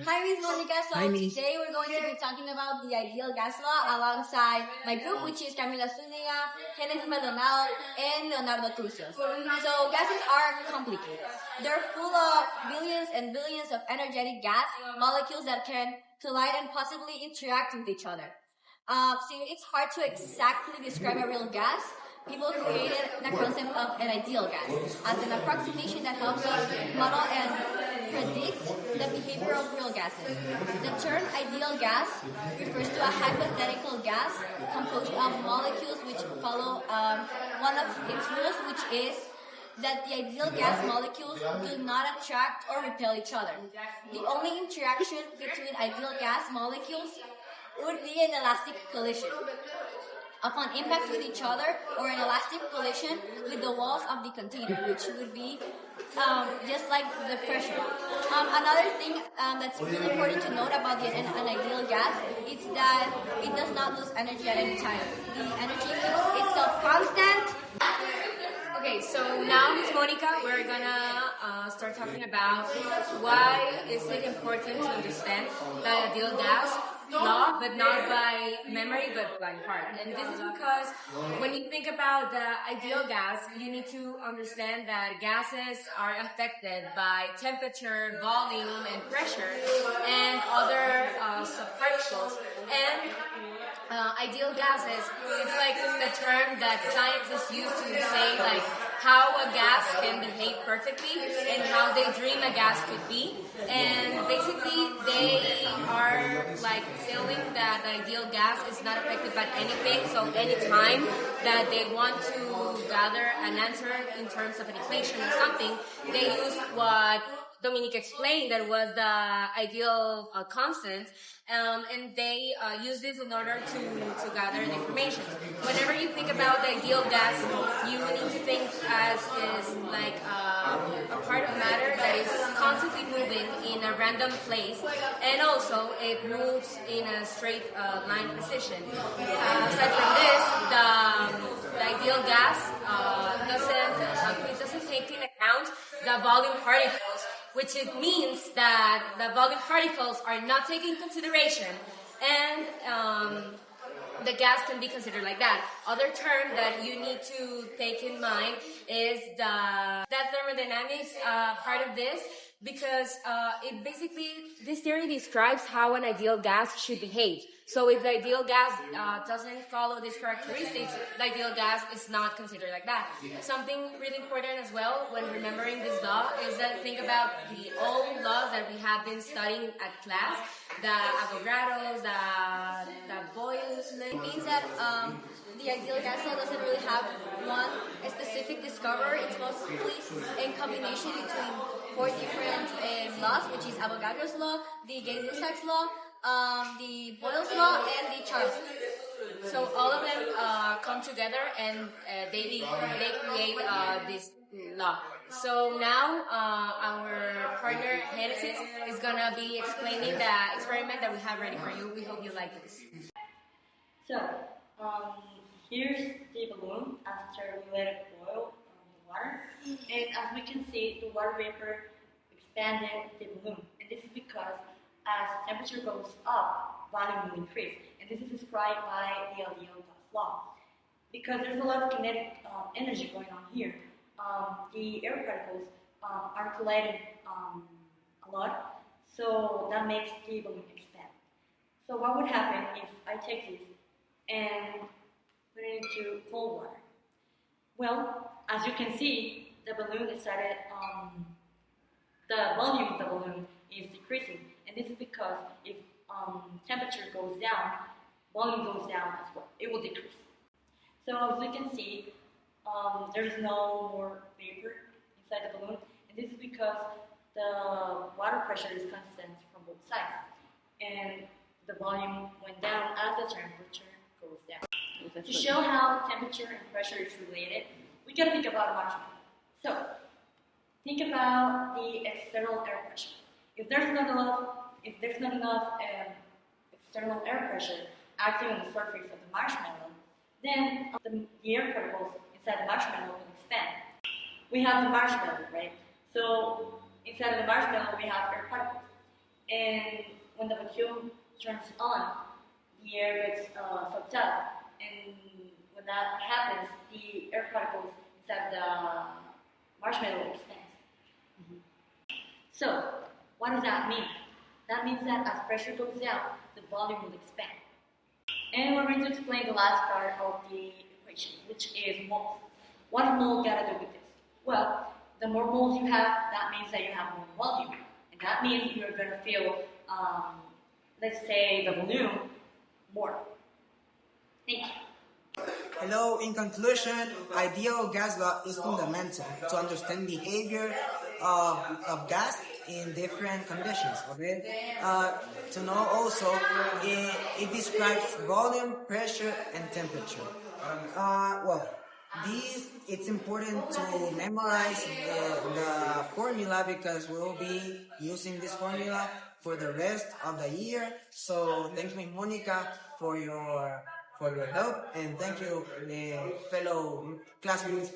Hi, Miss Monica. So Hi, Miss. today we're going to be talking about the ideal gas law alongside my group, which is Camila Zúñiga, Genesis Maldonado, and Leonardo Crucios. So gases are complicated. They're full of billions and billions of energetic gas molecules that can collide and possibly interact with each other. So it's hard to exactly describe a real gas. People created the concept of an ideal gas as an approximation that helps us model and predict the behavior of real gases. The term ideal gas refers to a hypothetical gas composed of molecules which follow one of its rules, which is that the ideal gas molecules do not attract or repel each other. The only interaction between ideal gas molecules would be an elastic collision upon impact with each other, or an elastic collision with the walls of the container, which would be just like the pressure. Another thing that's really important to note about an ideal gas is that it does not lose energy at any time. The energy keeps itself constant. Okay, so now, Ms. Monica, we're gonna start talking about why is it important to understand the ideal gas law, but not by memory, but by heart. And this is because when you think about the ideal gas, you need to understand that gases are affected by temperature, volume, and pressure, and other subparticles. And ideal gases, it's like the term that scientists use to say like how a gas can behave perfectly and how they dream a gas could be. And basically they are like feeling that the ideal gas is not affected by anything, so anytime that they want to gather an answer in terms of an equation or something, they use what Dominique explained, that was the ideal constant, and they use this in order to gather the information. Whenever you think about the ideal gas, you need to think as is like a part of matter that is constantly moving in a random place, and also it moves in a straight line position. Aside from this, the ideal gas doesn't take into account the volume particles, which it means that the volume particles are not taken into consideration, and the gas can be considered like that. Other term that you need to take in mind is the thermodynamics part of this, because it basically, this theory describes how an ideal gas should behave. So if the ideal gas doesn't follow these characteristics, the ideal gas is not considered like that. Something really important as well when remembering this law is that think about the old laws that we have been studying at class, the Avogadro's, the Boyle's. It means that the ideal gas law doesn't really have one specific discoverer. It's mostly in combination between four different laws, which is Avogadro's law, the Gay-Lussac's law, the Boyle's law, and the Charles law. So all of them come together and they create this law. So now our partner Genesis is gonna be explaining the experiment that we have ready for you. We hope you like this. So here's the balloon after we let it boil the water, and as we can see, the water vapor expanded the balloon, and this is because as temperature goes up, volume will increase, and this is described by the ideal gas law. Because there's a lot of kinetic energy going on here, the air particles are colliding a lot, so that makes the balloon expand. So what would happen if I take this and put it into cold water? Well, as you can see, the balloon is the volume of the balloon is decreasing, and this is because if temperature goes down, volume goes down as well. It will decrease. So as you can see, there's no more vapor inside the balloon, and this is because the water pressure is constant from both sides, and the volume went down as the temperature goes down. To show how temperature and pressure is related, we gotta think about a marshmallow. So, think about the external air pressure. If there's not enough external air pressure acting on the surface of the marshmallow, then the air particles inside the marshmallow will expand. We have the marshmallow, right? So inside of the marshmallow we have air particles. And when the vacuum turns on, the air gets sucked up. And when that happens, the air particles inside the marshmallow expand. So, what does that mean? That means that as pressure goes down, the volume will expand. And we're going to explain the last part of the equation, which is moles. What does mole got to do with this? Well, the more moles you have, that means that you have more volume. And that means you're going to feel, let's say, the balloon more. Thank you. Hello, in conclusion, ideal gas law is fundamental to understand behavior of gas in different conditions, okay? To know also, it describes volume, pressure, and temperature. It's important to memorize the formula because we'll be using this formula for the rest of the year. So thank you, Monica, for your help, and thank you, fellow classmates.